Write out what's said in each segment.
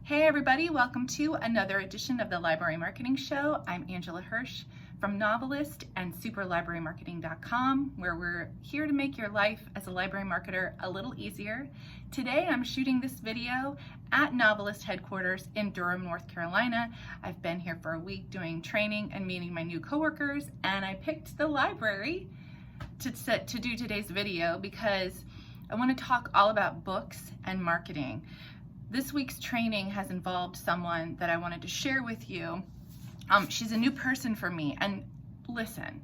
Hey everybody, welcome to another edition of the Library Marketing Show. I'm Angela Hursh from Novelist and SuperLibraryMarketing.com, where we're here to make your life as a library marketer a little easier. Today I'm shooting this video at Novelist headquarters in Durham, North Carolina. I've been here for a week doing training and meeting my new coworkers, and I picked the library to do today's video because I want to talk all about books and marketing. This week's training has involved someone that I wanted to share with you. She's a new person for me, and listen,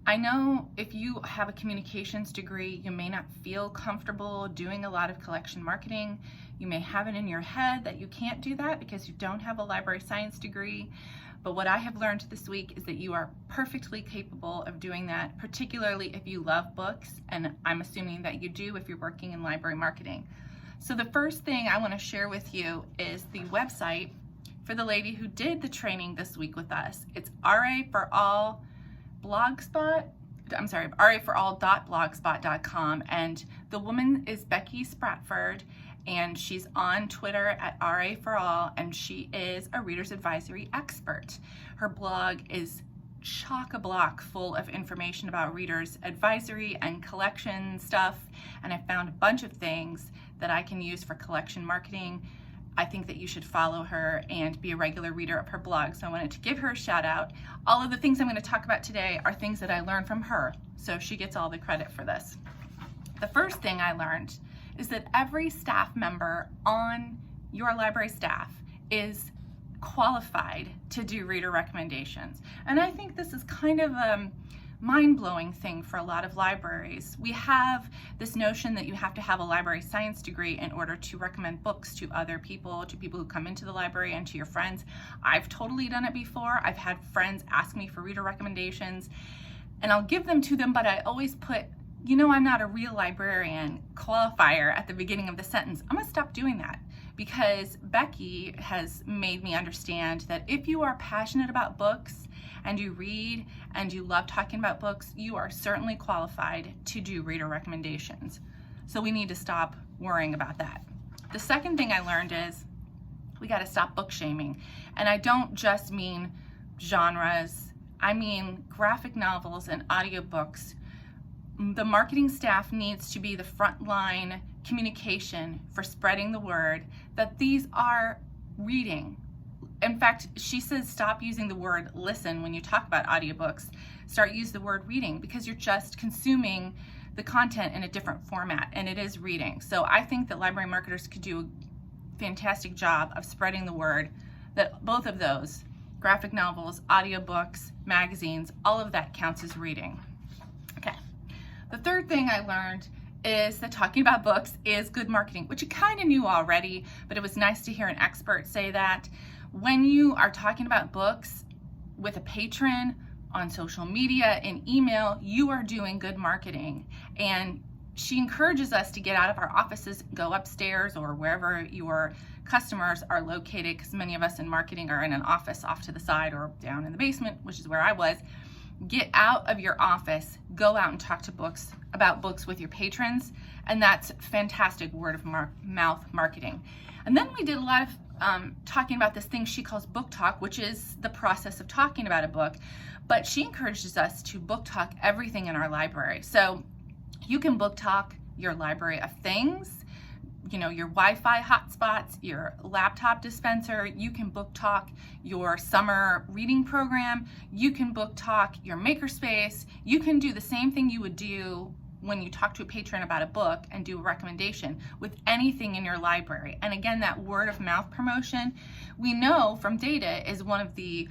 I know if you have a communications degree, you may not feel comfortable doing a lot of collection marketing. You may have it in your head that you can't do that because you don't have a library science degree. But what I have learned this week is that you are perfectly capable of doing that, particularly if you love books, and I'm assuming that you do if you're working in library marketing. So the first thing I want to share with you is the website for the lady who did the training this week with us. It's raforall.blogspot.com, and the woman is Becky Spratford, and she's on Twitter at raforall, and she is a reader's advisory expert. Her blog is chock-a-block full of information about readers advisory and collection stuff, and I found a bunch of things that I can use for collection marketing. I think that you should follow her and be a regular reader of her blog, so I wanted to give her a shout out. All of the things I'm going to talk about today are things that I learned from her, so she gets all the credit for this. The first thing I learned is that every staff member on your library staff is qualified to do reader recommendations. And I think this is kind of a mind-blowing thing for a lot of libraries. We have this notion that you have to have a library science degree in order to recommend books to other people, to people who come into the library and to your friends. I've totally done it before. I've had friends ask me for reader recommendations, and I'll give them to them, but I always put, you know, I'm not a real librarian qualifier at the beginning of the sentence. I'm gonna stop doing that, because Becky has made me understand that if you are passionate about books and you read and you love talking about books, you are certainly qualified to do reader recommendations. So we need to stop worrying about that. The second thing I learned is we got to stop book shaming. And I don't just mean genres, I mean graphic novels and audiobooks. The marketing staff needs to be the frontline communication for spreading the word that these are reading. In fact, she says stop using the word listen when you talk about audiobooks. Start use the word reading, because you're just consuming the content in a different format, and it is reading. So I think that library marketers could do a fantastic job of spreading the word that both of those, graphic novels, audiobooks, magazines, all of that counts as reading. Okay. The third thing I learned is that talking about books is good marketing, which you kind of knew already, but it was nice to hear an expert say that. When you are talking about books with a patron on social media, in email, you are doing good marketing. And she encourages us to get out of our offices, go upstairs or wherever your customers are located, because many of us in marketing are in an office off to the side or down in the basement, which is where I was. Get out of your office, go out and talk about books with your patrons, and that's fantastic word of mouth marketing. And then we did a lot of talking about this thing she calls book talk, which is the process of talking about a book, but she encourages us to book talk everything in our library. So you can book talk your library of things, you know, your Wi-Fi hotspots, your laptop dispenser. You can book talk your summer reading program. You can book talk your makerspace. You can do the same thing you would do when you talk to a patron about a book and do a recommendation with anything in your library. And again, that word of mouth promotion, we know from data, is one of the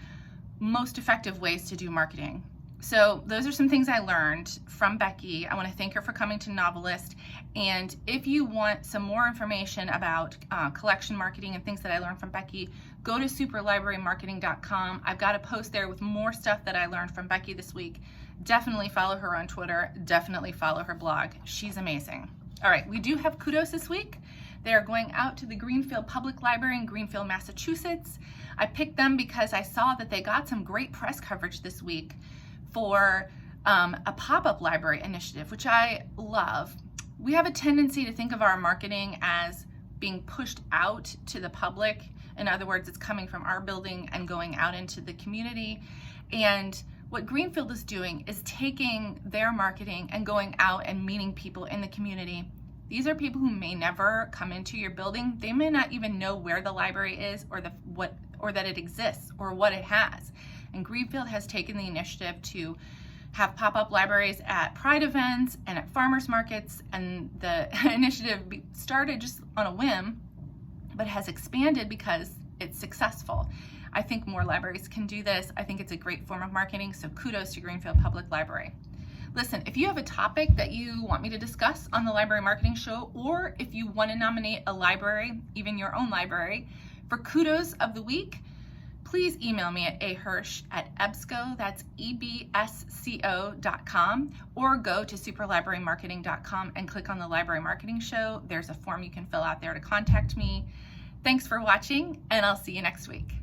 most effective ways to do marketing. So those are some things I learned from Becky. I want to thank her for coming to Novelist. And if you want some more information about collection marketing and things that I learned from Becky, go to SuperLibraryMarketing.com. I've got a post there with more stuff that I learned from Becky this week. Definitely follow her on Twitter. Definitely follow her blog. She's amazing. All right, we do have Kudos this week. They are going out to the Greenfield Public Library in Greenfield, Massachusetts. I picked them because I saw that they got some great press coverage this week for a pop-up library initiative, which I love. We have a tendency to think of our marketing as being pushed out to the public. In other words, it's coming from our building and going out into the community. And what Greenfield is doing is taking their marketing and going out and meeting people in the community. These are people who may never come into your building. They may not even know where the library is or that it exists or what it has. And Greenfield has taken the initiative to have pop-up libraries at Pride events and at farmers markets, and the initiative started just on a whim, but has expanded because it's successful. I think more libraries can do this. I think it's a great form of marketing, so kudos to Greenfield Public Library. Listen, if you have a topic that you want me to discuss on the Library Marketing Show, or if you want to nominate a library, even your own library, for Kudos of the Week, please email me at ahirsh@ebsco, that's ebsco.com, or go to superlibrarymarketing.com and click on the Library Marketing Show. There's a form you can fill out there to contact me. Thanks for watching, and I'll see you next week.